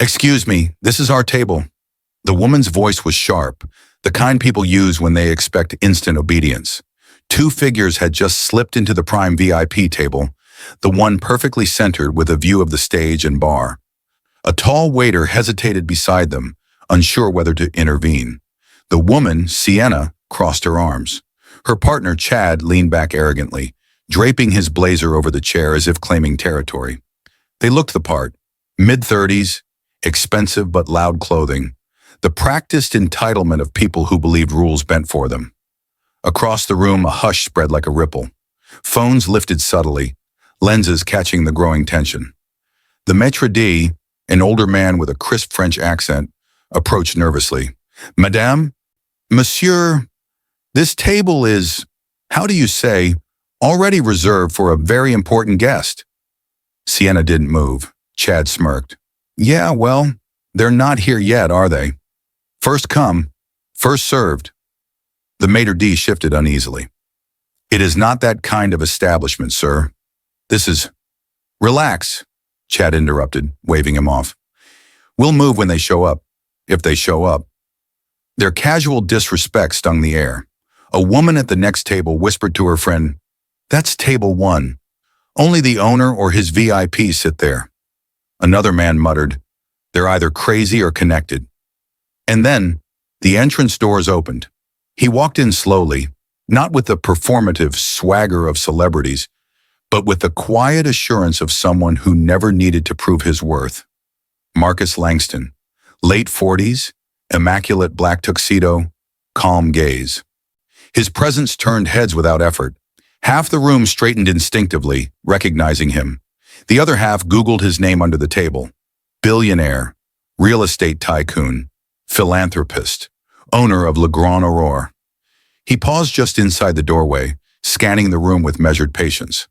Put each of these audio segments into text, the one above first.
Excuse me, this is our table. The woman's voice was sharp, the kind people use when they expect instant obedience. Two figures had just slipped into the prime VIP table, the one perfectly centered with a view of the stage and bar. A tall waiter hesitated beside them, unsure whether to intervene. The woman, Sienna, crossed her arms. Her partner, Chad, leaned back arrogantly, draping his blazer over the chair as if claiming territory. They looked the part, mid-30s, expensive but loud clothing, the practiced entitlement of people who believed rules bent for them. Across the room, a hush spread like a ripple. Phones lifted subtly, lenses catching the growing tension. The maitre d', an older man with a crisp French accent, approached nervously. Madame, Monsieur, this table is, how do you say, already reserved for a very important guest. Sienna didn't move. Chad smirked. Yeah, well, they're not here yet, are they? First come, first served. The maitre d' shifted uneasily. It is not that kind of establishment, sir. This is... Relax, Chad interrupted, waving him off. We'll move when they show up, if they show up. Their casual disrespect stung the air. A woman at the next table whispered to her friend, That's table 1. Only the owner or his VIP sit there. Another man muttered, They're either crazy or connected. And then, the entrance doors opened. He walked in slowly, not with the performative swagger of celebrities, but with the quiet assurance of someone who never needed to prove his worth. Marcus Langston, late 40s, immaculate black tuxedo, calm gaze. His presence turned heads without effort. Half the room straightened instinctively, recognizing him. The other half Googled his name under the table. Billionaire, real estate tycoon, philanthropist, owner of Le Grand Aurore. He paused just inside the doorway, scanning the room with measured patience.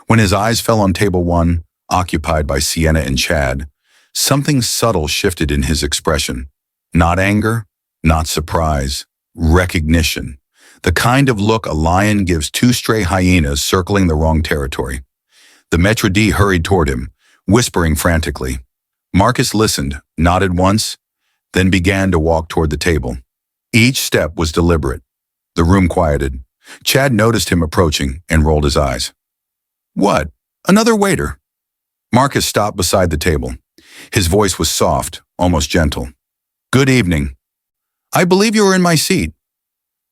When his eyes fell on table 1, occupied by Sienna and Chad, something subtle shifted in his expression. Not anger, not surprise, recognition. The kind of look a lion gives two stray hyenas circling the wrong territory. The maitre d' hurried toward him, whispering frantically. Marcus listened, nodded once, then began to walk toward the table. Each step was deliberate. The room quieted. Chad noticed him approaching and rolled his eyes. What? Another waiter? Marcus stopped beside the table. His voice was soft, almost gentle. Good evening. I believe you were in my seat.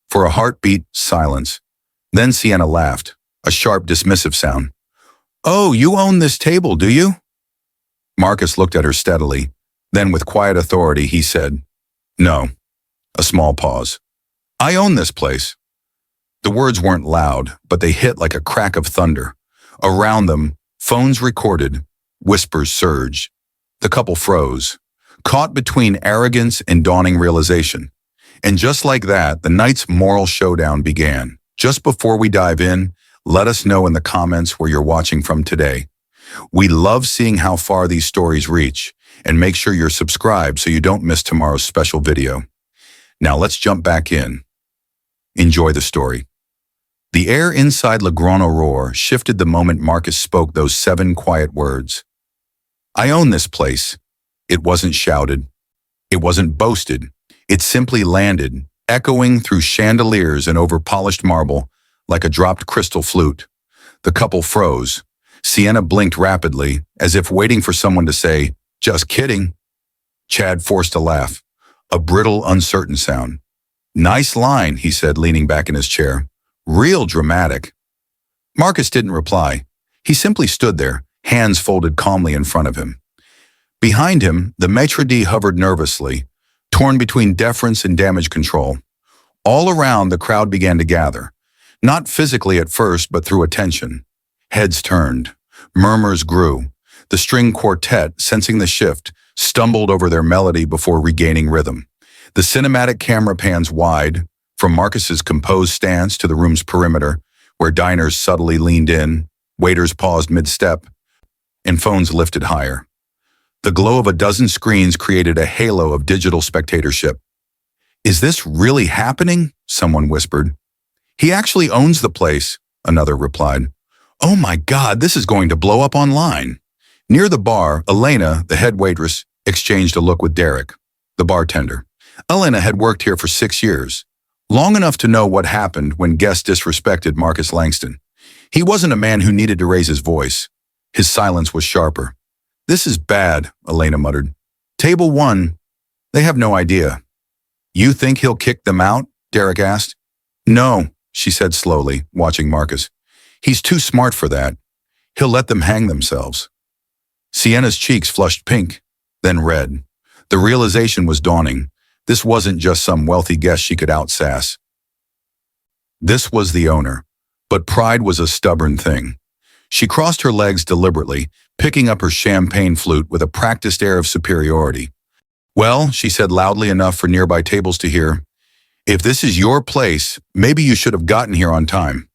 For a heartbeat, silence. Then Sienna laughed, a sharp, dismissive sound. Oh, you own this table, do you? Marcus looked at her steadily. Then with quiet authority, he said, No. A small pause. I own this place. The words weren't loud, but they hit like a crack of thunder. Around them, phones recorded, whispers surged. The couple froze, caught between arrogance and dawning realization. And just like that, the night's moral showdown began. Just before we dive in, let us know in the comments where you're watching from today. We love seeing how far these stories reach, and make sure you're subscribed so you don't miss tomorrow's special video. Now let's jump back in. Enjoy the story. The air inside Le Grand Aurore shifted the moment Marcus spoke those 7 quiet words. I own this place. It wasn't shouted. It wasn't boasted. It simply landed, echoing through chandeliers and over polished marble like a dropped crystal flute. The couple froze. Sienna blinked rapidly, as if waiting for someone to say, Just kidding. Chad forced a laugh, a brittle, uncertain sound. Nice line, he said, leaning back in his chair. Real dramatic. Marcus didn't reply. He simply stood there, hands folded calmly in front of him. Behind him, the maitre d' hovered nervously, torn between deference and damage control. All around, the crowd began to gather, not physically at first, but through attention. Heads turned. Murmurs grew. The string quartet, sensing the shift, stumbled over their melody before regaining rhythm. The cinematic camera pans wide, from Marcus's composed stance to the room's perimeter, where diners subtly leaned in, waiters paused mid-step, and phones lifted higher. The glow of a dozen screens created a halo of digital spectatorship. Is this really happening? Someone whispered. He actually owns the place, another replied. Oh my God, this is going to blow up online. Near the bar, Elena, the head waitress, exchanged a look with Derek, the bartender. Elena had worked here for 6 years, long enough to know what happened when guests disrespected Marcus Langston. He wasn't a man who needed to raise his voice. His silence was sharper. "This is bad," Elena muttered. "Table 1, they have no idea." "You think he'll kick them out?" Derek asked. "No," she said slowly, watching Marcus. "He's too smart for that. He'll let them hang themselves." Sienna's cheeks flushed pink, then red. The realization was dawning. This wasn't just some wealthy guest she could outsass. This was the owner. But pride was a stubborn thing. She crossed her legs deliberately, picking up her champagne flute with a practiced air of superiority. "Well," she said loudly enough for nearby tables to hear, "if this is your place, maybe you should have gotten here on time."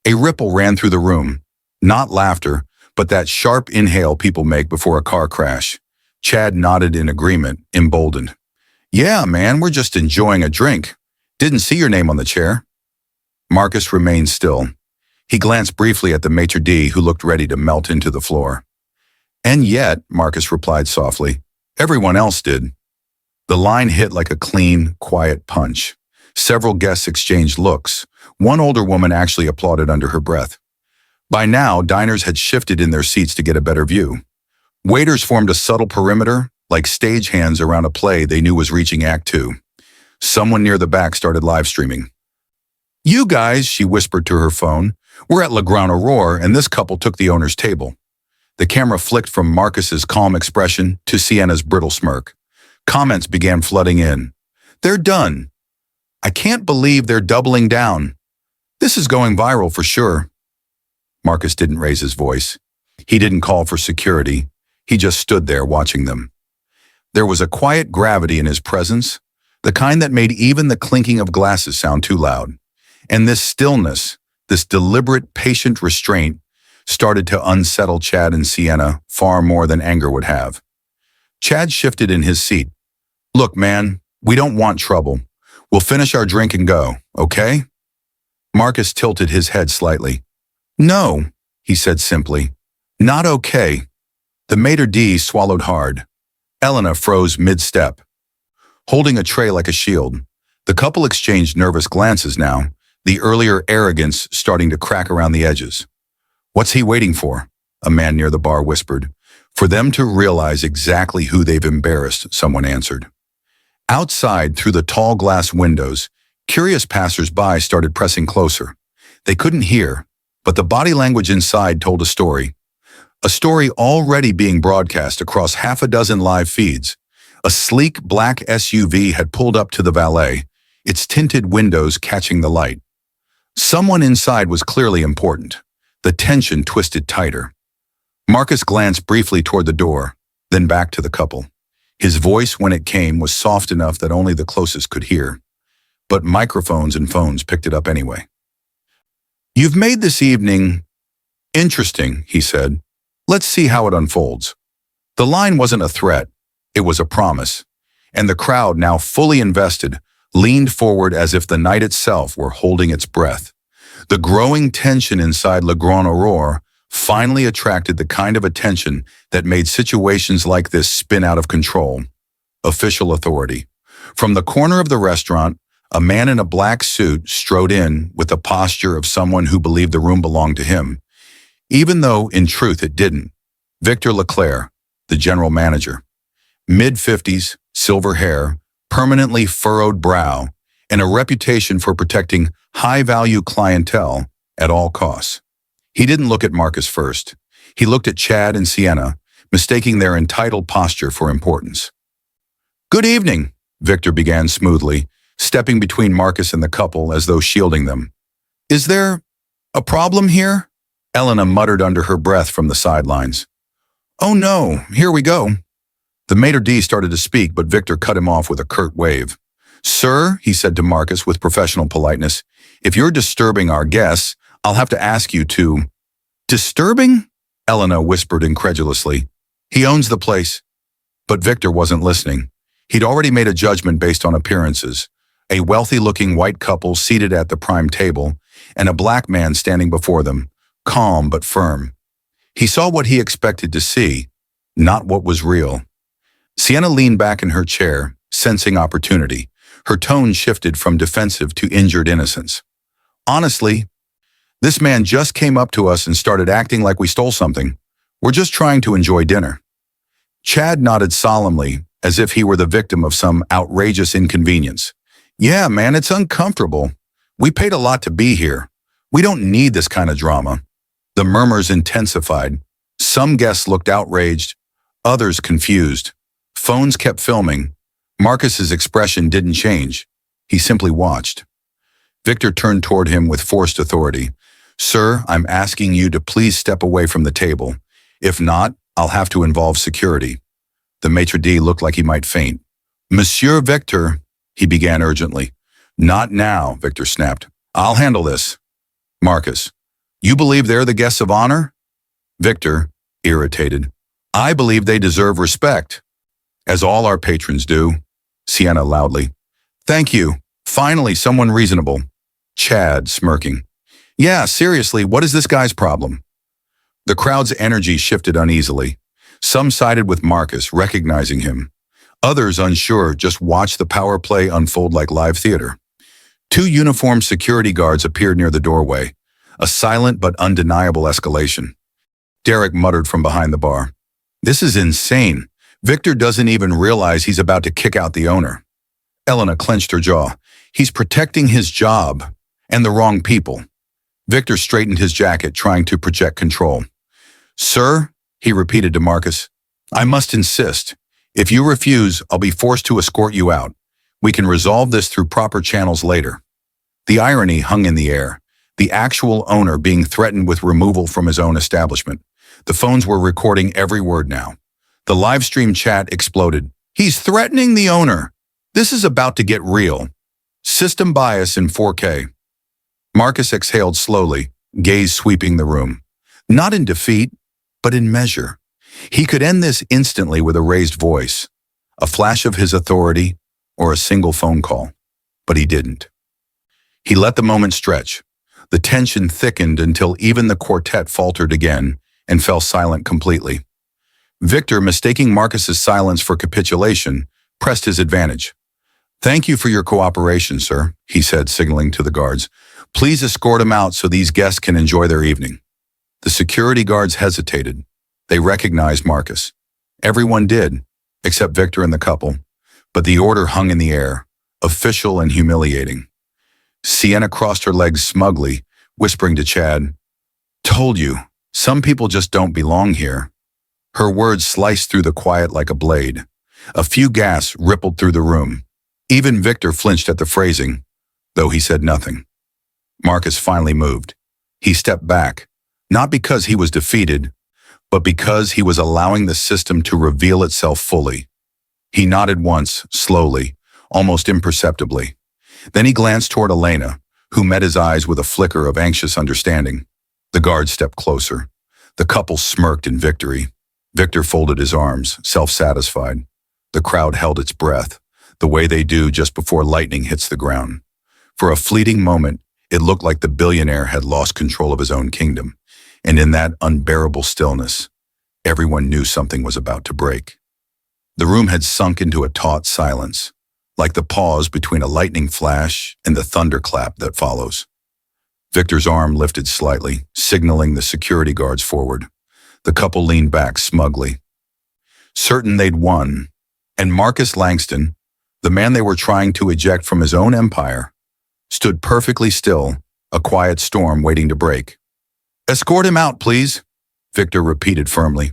A ripple ran through the room. Not laughter, but that sharp inhale people make before a car crash. Chad nodded in agreement, emboldened. "Yeah, man, we're just enjoying a drink. Didn't see your name on the chair." Marcus remained still. He glanced briefly at the maitre d', who looked ready to melt into the floor. "And yet," Marcus replied softly, "everyone else did." The line hit like a clean, quiet punch. Several guests exchanged looks. One older woman actually applauded under her breath. By now, diners had shifted in their seats to get a better view. Waiters formed a subtle perimeter, like stagehands around a play they knew was reaching Act 2. Someone near the back started live streaming. "You guys," she whispered to her phone, "we're at Le Grand Aurore, and this couple took the owner's table." The camera flicked from Marcus's calm expression to Sienna's brittle smirk. Comments began flooding in. "They're done. I can't believe they're doubling down. This is going viral for sure." Marcus didn't raise his voice. He didn't call for security. He just stood there watching them. There was a quiet gravity in his presence, the kind that made even the clinking of glasses sound too loud. And this stillness, this deliberate, patient restraint, started to unsettle Chad and Sienna far more than anger would have. Chad shifted in his seat. "Look, man, we don't want trouble. We'll finish our drink and go, okay?" Marcus tilted his head slightly. "No," he said simply. "Not okay." The maitre d' swallowed hard. Elena froze mid-step, holding a tray like a shield. The couple exchanged nervous glances now, the earlier arrogance starting to crack around the edges. "What's he waiting for?" a man near the bar whispered. "For them to realize exactly who they've embarrassed," someone answered. Outside, through the tall glass windows, curious passers-by started pressing closer. They couldn't hear, but the body language inside told a story. A story already being broadcast across half a dozen live feeds. A sleek black SUV had pulled up to the valet, its tinted windows catching the light. Someone inside was clearly important. The tension twisted tighter. Marcus glanced briefly toward the door, then back to the couple. His voice, when it came, was soft enough that only the closest could hear. But microphones and phones picked it up anyway. "You've made this evening interesting," he said. "Let's see how it unfolds." The line wasn't a threat. It was a promise. And the crowd, now fully invested, leaned forward as if the night itself were holding its breath. The growing tension inside Le Grand Aurore finally attracted the kind of attention that made situations like this spin out of control. Official authority. From the corner of the restaurant, a man in a black suit strode in with the posture of someone who believed the room belonged to him, even though in truth it didn't. Victor Leclerc, the general manager. Mid-50s, silver hair, permanently furrowed brow, and a reputation for protecting high-value clientele at all costs. He didn't look at Marcus first. He looked at Chad and Sienna, mistaking their entitled posture for importance. "Good evening," Victor began smoothly, stepping between Marcus and the couple as though shielding them. "Is there a problem here?" Elena muttered under her breath from the sidelines. "Oh no, here we go." The maitre d' started to speak, but Victor cut him off with a curt wave. "Sir," he said to Marcus with professional politeness, "if you're disturbing our guests, I'll have to ask you to—" "Disturbing?" Elena whispered incredulously. "He owns the place." But Victor wasn't listening. He'd already made a judgment based on appearances. A wealthy-looking white couple seated at the prime table, and a black man standing before them, calm but firm. He saw what he expected to see, not what was real. Sienna leaned back in her chair, sensing opportunity. Her tone shifted from defensive to injured innocence. Honestly, this man just came up to us and started acting like we stole something. We're just trying to enjoy dinner. Chad nodded solemnly, as if he were the victim of some outrageous inconvenience. Yeah, man, it's uncomfortable. We paid a lot to be here. We don't need this kind of drama. The murmurs intensified. Some guests looked outraged, others confused. Phones kept filming. Marcus's expression didn't change. He simply watched. Victor turned toward him with forced authority. Sir, I'm asking you to please step away from the table. If not, I'll have to involve security. The maitre d' looked like he might faint. Monsieur Victor, he began urgently. Not now, Victor snapped. I'll handle this. Marcus, you believe they're the guests of honor? Victor, irritated. I believe they deserve respect. As all our patrons do. Sienna loudly. Thank you. Finally, someone reasonable. Chad, smirking. Yeah, seriously, what is this guy's problem? The crowd's energy shifted uneasily. Some sided with Marcus, recognizing him. Others, unsure, just watched the power play unfold like live theater. Two uniformed security guards appeared near the doorway, a silent but undeniable escalation. Derek muttered from behind the bar. This is insane. Victor doesn't even realize he's about to kick out the owner. Elena clenched her jaw. He's protecting his job and the wrong people. Victor straightened his jacket, trying to project control. Sir, he repeated to Marcus, I must insist. If you refuse, I'll be forced to escort you out. We can resolve this through proper channels later. The irony hung in the air, the actual owner being threatened with removal from his own establishment. The phones were recording every word now. The live stream chat exploded. He's threatening the owner. This is about to get real. System bias in 4K. Marcus exhaled slowly, gaze sweeping the room. Not in defeat, but in measure. He could end this instantly with a raised voice, a flash of his authority, or a single phone call. But he didn't. He let the moment stretch. The tension thickened until even the quartet faltered again and fell silent completely. Victor, mistaking Marcus's silence for capitulation, pressed his advantage. Thank you for your cooperation, sir, he said, signaling to the guards. Please escort him out so these guests can enjoy their evening. The security guards hesitated. They recognized Marcus. Everyone did, except Victor and the couple. But the order hung in the air, official and humiliating. Sienna crossed her legs smugly, whispering to Chad, Told you, some people just don't belong here. Her words sliced through the quiet like a blade. A few gasps rippled through the room. Even Victor flinched at the phrasing, though he said nothing. Marcus finally moved. He stepped back, not because he was defeated, but because he was allowing the system to reveal itself fully. He nodded once, slowly, almost imperceptibly. Then he glanced toward Elena, who met his eyes with a flicker of anxious understanding. The guard stepped closer. The couple smirked in victory. Victor folded his arms, self-satisfied. The crowd held its breath, the way they do just before lightning hits the ground. For a fleeting moment, it looked like the billionaire had lost control of his own kingdom, and in that unbearable stillness, everyone knew something was about to break. The room had sunk into a taut silence, like the pause between a lightning flash and the thunderclap that follows. Victor's arm lifted slightly, signaling the security guards forward. The couple leaned back smugly, certain they'd won, and Marcus Langston, the man they were trying to eject from his own empire, stood perfectly still, a quiet storm waiting to break. Escort him out, please, Victor repeated firmly.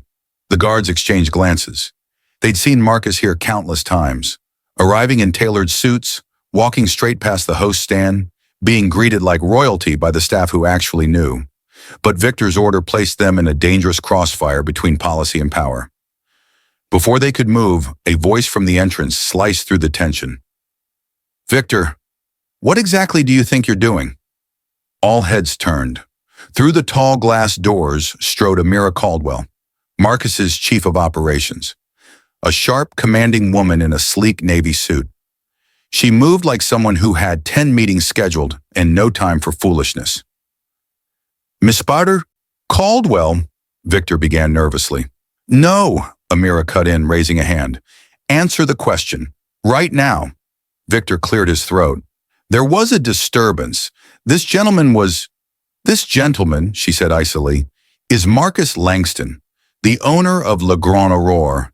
The guards exchanged glances. They'd seen Marcus here countless times, arriving in tailored suits, walking straight past the host stand, being greeted like royalty by the staff who actually knew. But Victor's order placed them in a dangerous crossfire between policy and power. Before they could move, a voice from the entrance sliced through the tension. Victor, what exactly do you think you're doing? All heads turned. Through the tall glass doors strode Amira Caldwell, Marcus's chief of operations, a sharp, commanding woman in a sleek navy suit. She moved like someone who had 10 meetings scheduled and no time for foolishness. Miss Spotter? Caldwell, Victor began nervously. No, Amira cut in, raising a hand. Answer the question. Right now. Victor cleared his throat. There was a disturbance. This gentleman, she said icily, is Marcus Langston, the owner of Le Grand Aurore,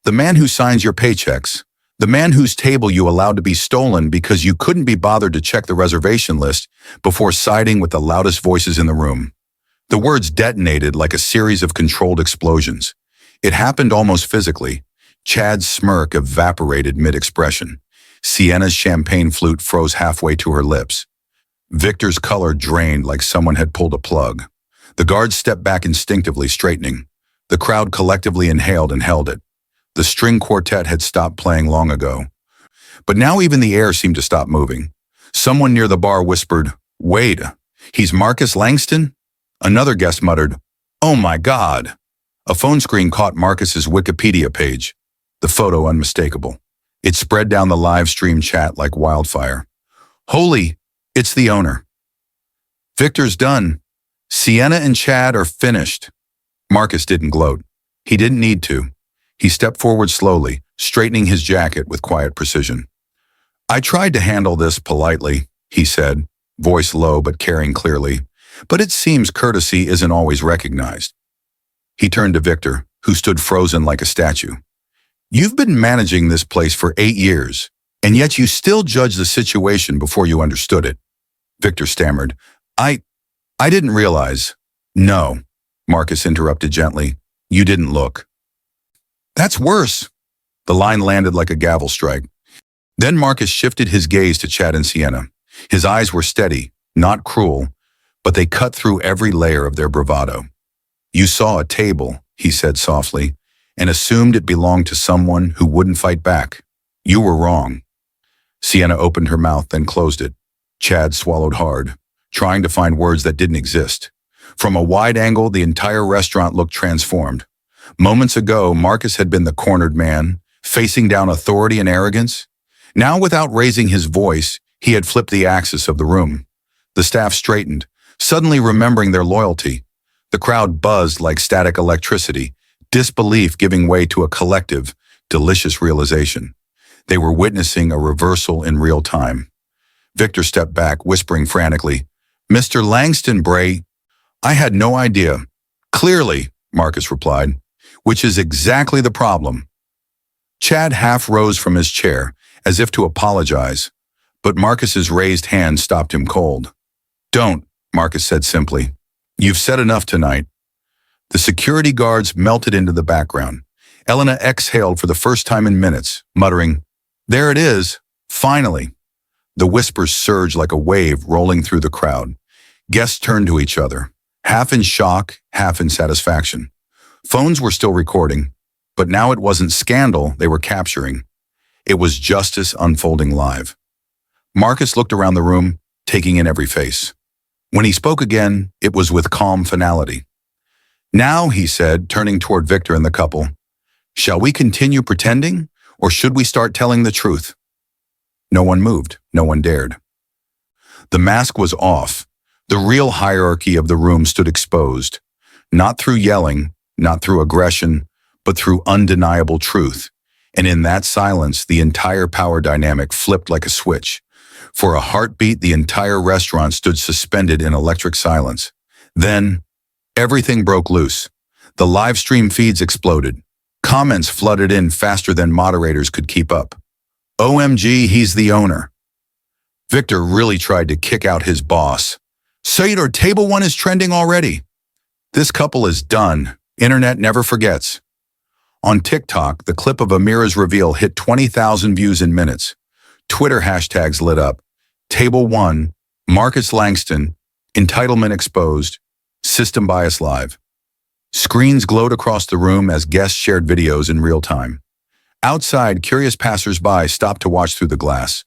the man who signs your paychecks, the man whose table you allowed to be stolen because you couldn't be bothered to check the reservation list before siding with the loudest voices in the room. The words detonated like a series of controlled explosions. It happened almost physically. Chad's smirk evaporated mid-expression. Sienna's champagne flute froze halfway to her lips. Victor's color drained like someone had pulled a plug. The guards stepped back instinctively, straightening. The crowd collectively inhaled and held it. The string quartet had stopped playing long ago. But now even the air seemed to stop moving. Someone near the bar whispered, "Wait, he's Marcus Langston?" Another guest muttered, "Oh my God." A phone screen caught Marcus's Wikipedia page. The photo unmistakable. It spread down the live stream chat like wildfire. "Holy, it's the owner." "Victor's done. Sienna and Chad are finished." Marcus didn't gloat. He didn't need to. He stepped forward slowly, straightening his jacket with quiet precision. "I tried to handle this politely," he said, voice low but carrying clearly, "but it seems courtesy isn't always recognized." He turned to Victor, who stood frozen like a statue. "You've been managing this place for 8 years, and yet you still judged the situation before you understood it." Victor stammered, I didn't realize." "No," Marcus interrupted gently. "You didn't look." "That's worse." The line landed like a gavel strike. Then Marcus shifted his gaze to Chad and Sienna. His eyes were steady, not cruel, but they cut through every layer of their bravado. "You saw a table," he said softly, "and assumed it belonged to someone who wouldn't fight back. You were wrong." Sienna opened her mouth, then closed it. Chad swallowed hard, trying to find words that didn't exist. From a wide angle, the entire restaurant looked transformed. Moments ago, Marcus had been the cornered man, facing down authority and arrogance. Now, without raising his voice, he had flipped the axis of the room. The staff straightened, suddenly remembering their loyalty. The crowd buzzed like static electricity, disbelief giving way to a collective, delicious realization. They were witnessing a reversal in real time. Victor stepped back, whispering frantically, "Mr. Langston, Bray." "I had no idea." "Clearly," Marcus replied, "which is exactly the problem." Chad half rose from his chair, as if to apologize, but Marcus's raised hand stopped him cold. "Don't," Marcus said simply. "You've said enough tonight." The security guards melted into the background. Elena exhaled for the first time in minutes, muttering, "There it is, finally." The whispers surged like a wave rolling through the crowd. Guests turned to each other, half in shock, half in satisfaction. Phones were still recording, but now it wasn't scandal they were capturing. It was justice unfolding live. Marcus looked around the room, taking in every face. When he spoke again, it was with calm finality. "Now," he said, turning toward Victor and the couple, "shall we continue pretending, or should we start telling the truth?" No one moved. No one dared. The mask was off. The real hierarchy of the room stood exposed, not through yelling, not through aggression, but through undeniable truth. And in that silence, the entire power dynamic flipped like a switch. For a heartbeat, the entire restaurant stood suspended in electric silence. Then, everything broke loose. The live stream feeds exploded. Comments flooded in faster than moderators could keep up. "OMG, he's the owner." Victor really tried to kick out his boss. "Sayer, table 1 is trending already." "This couple is done. Internet never forgets." On TikTok, the clip of Amira's reveal hit 20,000 views in minutes. Twitter hashtags lit up. Table 1, Marcus Langston, entitlement exposed, system bias live. Screens glowed across the room as guests shared videos in real time. Outside, curious passersby stopped to watch through the glass.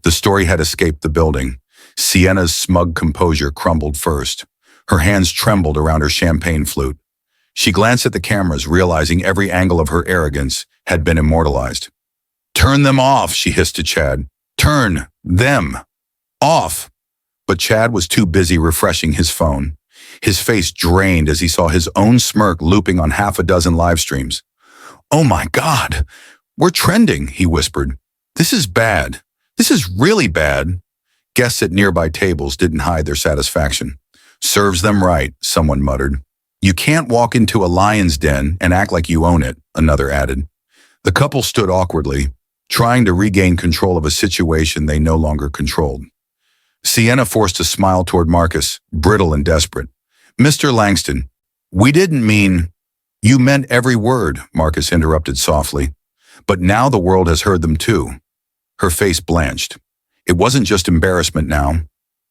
The story had escaped the building. Sienna's smug composure crumbled first. Her hands trembled around her champagne flute. She glanced at the cameras, realizing every angle of her arrogance had been immortalized. "Turn them off," she hissed to Chad. "Turn them off." But Chad was too busy refreshing his phone. His face drained as he saw his own smirk looping on half a dozen live streams. "Oh my God," We're trending, he whispered. This is bad. This is really bad. Guests at nearby tables didn't hide their satisfaction. Serves them right, someone muttered. You can't walk into a lion's den and act like you own it, another added. The couple stood awkwardly, trying to regain control of a situation they no longer controlled. Sienna forced a smile toward Marcus, brittle and desperate. Mr. Langston, we didn't mean— You meant every word, Marcus interrupted softly. But now the world has heard them too. Her face blanched. It wasn't just embarrassment now.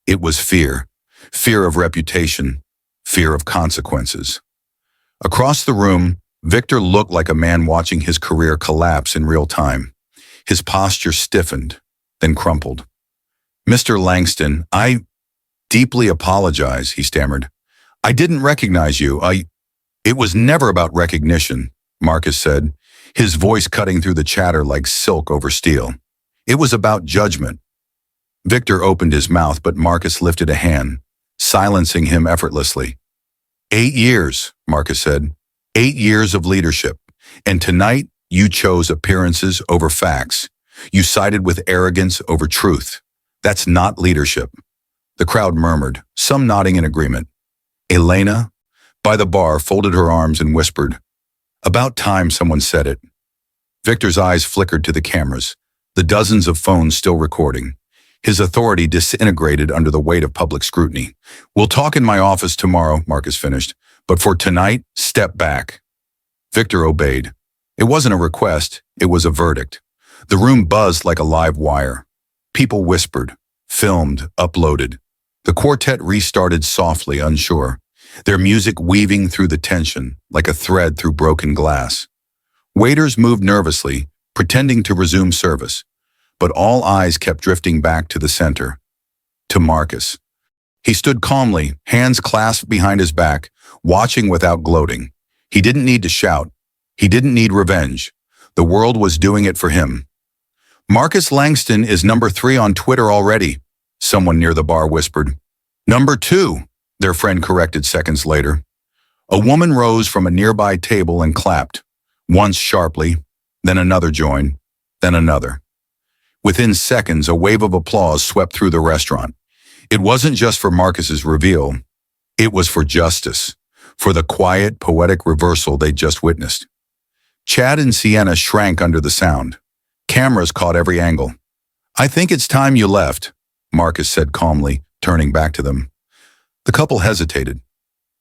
It was fear. Fear of reputation. Fear of consequences. Across the room, Victor looked like a man watching his career collapse in real time. His posture stiffened, then crumpled. Mr. Langston, I deeply apologize, he stammered. I didn't recognize you. It was never about recognition, Marcus said, his voice cutting through the chatter like silk over steel. It was about judgment. Victor opened his mouth, but Marcus lifted a hand, silencing him effortlessly. 8 years, Marcus said. 8 years of leadership. And tonight, you chose appearances over facts. You sided with arrogance over truth. That's not leadership. The crowd murmured, some nodding in agreement. Elena, by the bar, folded her arms and whispered, About time someone said it. Victor's eyes flickered to the cameras, the dozens of phones still recording. His authority disintegrated under the weight of public scrutiny. We'll talk in my office tomorrow, Marcus finished. But for tonight, step back. Victor obeyed. It wasn't a request, it was a verdict. The room buzzed like a live wire. People whispered, filmed, uploaded. The quartet restarted softly, unsure, their music weaving through the tension like a thread through broken glass. Waiters moved nervously, pretending to resume service, but all eyes kept drifting back to the center, to Marcus. He stood calmly, hands clasped behind his back, watching without gloating. He didn't need to shout. He didn't need revenge. The world was doing it for him. Marcus Langston is number 3 on Twitter already, someone near the bar whispered. Number 2, their friend corrected seconds later. A woman rose from a nearby table and clapped, once sharply, then another joined, then another. Within seconds, a wave of applause swept through the restaurant. It wasn't just for Marcus's reveal. It was for justice, for the quiet, poetic reversal they'd just witnessed. Chad and Sienna shrank under the sound. Cameras caught every angle. I think it's time you left, Marcus said calmly, turning back to them. The couple hesitated.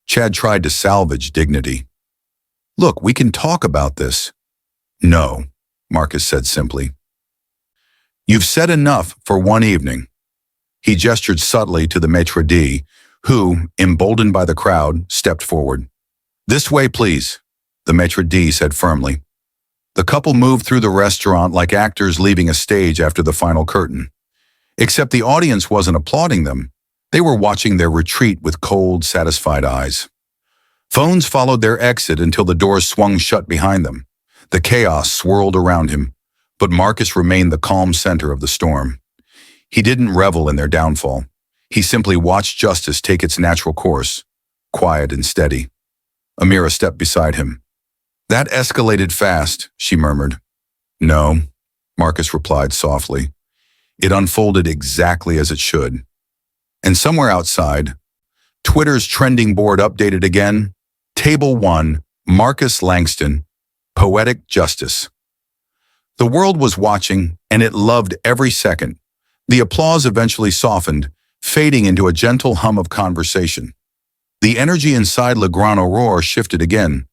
Chad tried to salvage dignity. Look, we can talk about this. No, Marcus said simply. You've said enough for one evening. He gestured subtly to the maitre d', who, emboldened by the crowd, stepped forward. This way, please, the maitre d' said firmly. The couple moved through the restaurant like actors leaving a stage after the final curtain. Except the audience wasn't applauding them. They were watching their retreat with cold, satisfied eyes. Phones followed their exit until the doors swung shut behind them. The chaos swirled around him, but Marcus remained the calm center of the storm. He didn't revel in their downfall. He simply watched justice take its natural course, quiet and steady. Amira stepped beside him. That escalated fast, she murmured. No, Marcus replied softly. It unfolded exactly as it should. And somewhere outside, Twitter's trending board updated again. Table 1, Marcus Langston, Poetic Justice. The world was watching, and it loved every second. The applause eventually softened, fading into a gentle hum of conversation. The energy inside Le Grand Aurore shifted again,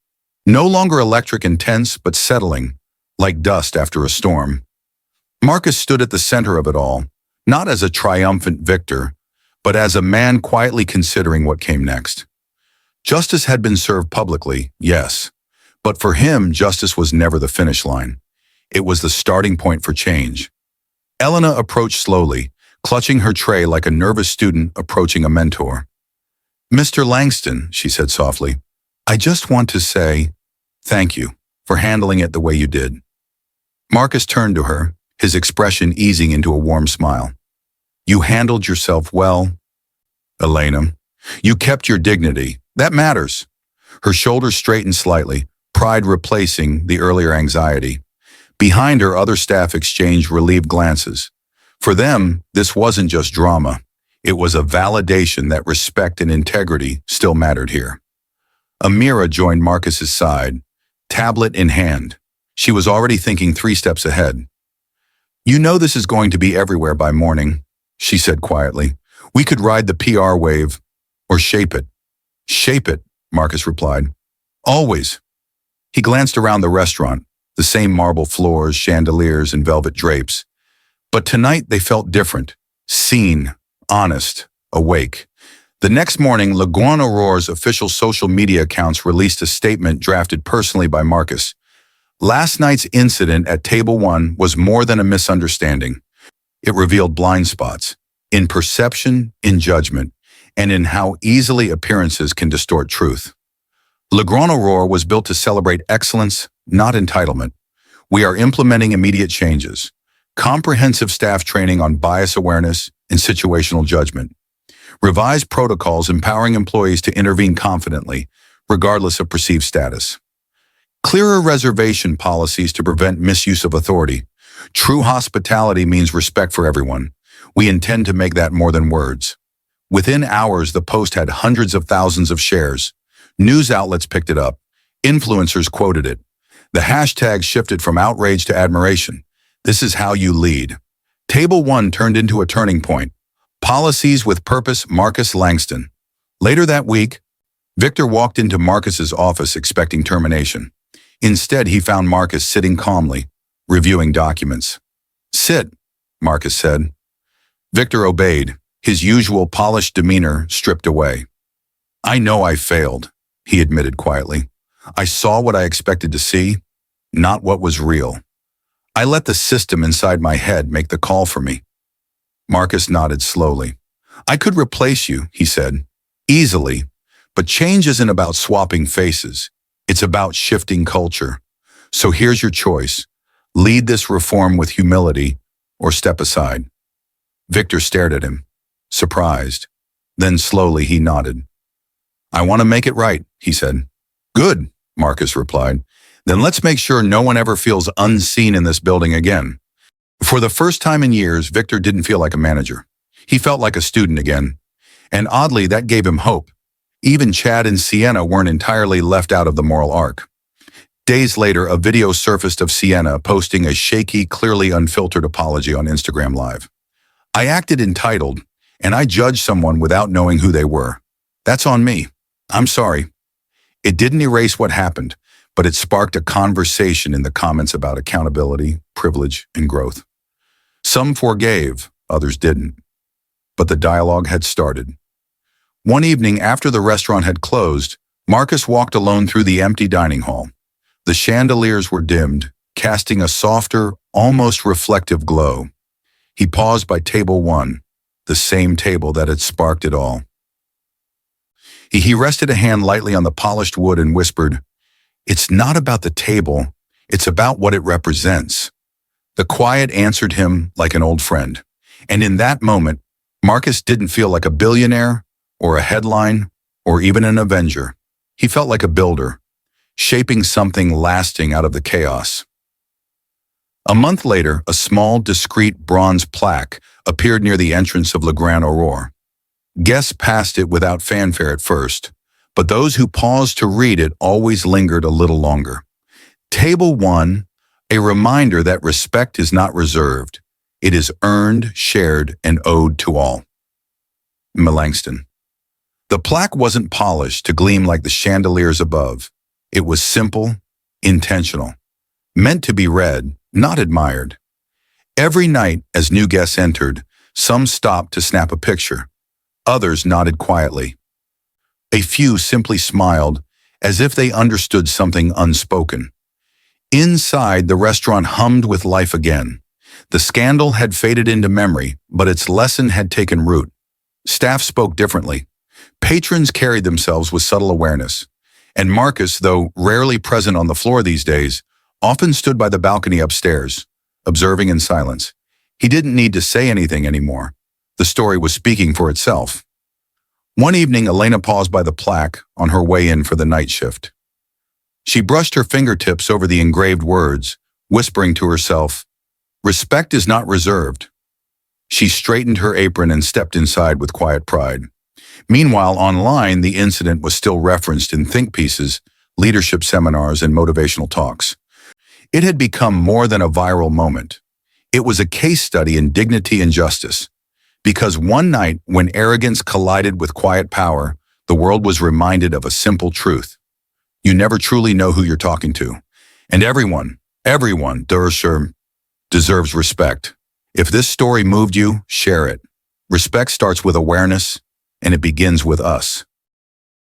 no longer electric and tense, but settling, like dust after a storm. Marcus stood at the center of it all, not as a triumphant victor, but as a man quietly considering what came next. Justice had been served publicly, yes, but for him, justice was never the finish line. It was the starting point for change. Elena approached slowly, clutching her tray like a nervous student approaching a mentor. Mr. Langston, she said softly, I just want to say thank you for handling it the way you did. Marcus turned to her, his expression easing into a warm smile. You handled yourself well, Elena. You kept your dignity. That matters. Her shoulders straightened slightly, pride replacing the earlier anxiety. Behind her, other staff exchanged relieved glances. For them, this wasn't just drama. It was a validation that respect and integrity still mattered here. Amira joined Marcus's side, tablet in hand. She was already thinking 3 steps ahead. "You know this is going to be everywhere by morning," she said quietly. "We could ride the PR wave or shape it." "Shape it," Marcus replied. "Always." He glanced around the restaurant, the same marble floors, chandeliers, and velvet drapes. But tonight they felt different, seen, honest, awake. The next morning, Le Grand Aurore's official social media accounts released a statement drafted personally by Marcus. Last night's incident at Table 1 was more than a misunderstanding. It revealed blind spots, in perception, in judgment, and in how easily appearances can distort truth. Le Grand Aurore was built to celebrate excellence, not entitlement. We are implementing immediate changes. Comprehensive staff training on bias awareness and situational judgment. Revised protocols empowering employees to intervene confidently, regardless of perceived status. Clearer reservation policies to prevent misuse of authority. True hospitality means respect for everyone. We intend to make that more than words. Within hours, the post had hundreds of thousands of shares. News outlets picked it up. Influencers quoted it. The hashtag shifted from outrage to admiration. This is how you lead. Table 1 turned into a turning point. Policies with Purpose, Marcus Langston. Later that week, Victor walked into Marcus's office expecting termination. Instead, he found Marcus sitting calmly, reviewing documents. "Sit," Marcus said. Victor obeyed, his usual polished demeanor stripped away. "I know I failed," he admitted quietly. "I saw what I expected to see, not what was real. I let the system inside my head make the call for me." Marcus nodded slowly. "I could replace you," he said, "easily, but change isn't about swapping faces. It's about shifting culture. So here's your choice. Lead this reform with humility or step aside." Victor stared at him, surprised. Then slowly he nodded. "I want to make it right," he said. "Good," Marcus replied. "Then let's make sure no one ever feels unseen in this building again." For the first time in years, Victor didn't feel like a manager. He felt like a student again. And oddly, that gave him hope. Even Chad and Sienna weren't entirely left out of the moral arc. Days later, a video surfaced of Sienna posting a shaky, clearly unfiltered apology on Instagram Live. "I acted entitled, and I judged someone without knowing who they were. That's on me. I'm sorry." It didn't erase what happened, but it sparked a conversation in the comments about accountability, privilege, and growth. Some forgave, others didn't. But the dialogue had started. One evening after the restaurant had closed, Marcus walked alone through the empty dining hall. The chandeliers were dimmed, casting a softer, almost reflective glow. He paused by Table 1, the same table that had sparked it all. He rested a hand lightly on the polished wood and whispered, "It's not about the table, it's about what it represents." The quiet answered him like an old friend. And in that moment, Marcus didn't feel like a billionaire, or a headline, or even an avenger. He felt like a builder, shaping something lasting out of the chaos. A month later, a small, discreet bronze plaque appeared near the entrance of Le Grand Aurore. Guests passed it without fanfare at first, but those who paused to read it always lingered a little longer. Table 1, a reminder that respect is not reserved. It is earned, shared, and owed to all. Langston. The plaque wasn't polished to gleam like the chandeliers above. It was simple, intentional, meant to be read, not admired. Every night, as new guests entered, some stopped to snap a picture. Others nodded quietly. A few simply smiled, as if they understood something unspoken. Inside, the restaurant hummed with life again. The scandal had faded into memory, but its lesson had taken root. Staff spoke differently. Patrons carried themselves with subtle awareness. And Marcus, though rarely present on the floor these days, often stood by the balcony upstairs, observing in silence. He didn't need to say anything anymore. The story was speaking for itself. One evening, Elena paused by the plaque on her way in for the night shift. She brushed her fingertips over the engraved words, whispering to herself, "Respect is not reserved." She straightened her apron and stepped inside with quiet pride. Meanwhile, online, the incident was still referenced in think pieces, leadership seminars, and motivational talks. It had become more than a viral moment. It was a case study in dignity and justice. Because one night, when arrogance collided with quiet power, the world was reminded of a simple truth. You never truly know who you're talking to. And everyone deserves respect. If this story moved you, share it. Respect starts with awareness, and it begins with us.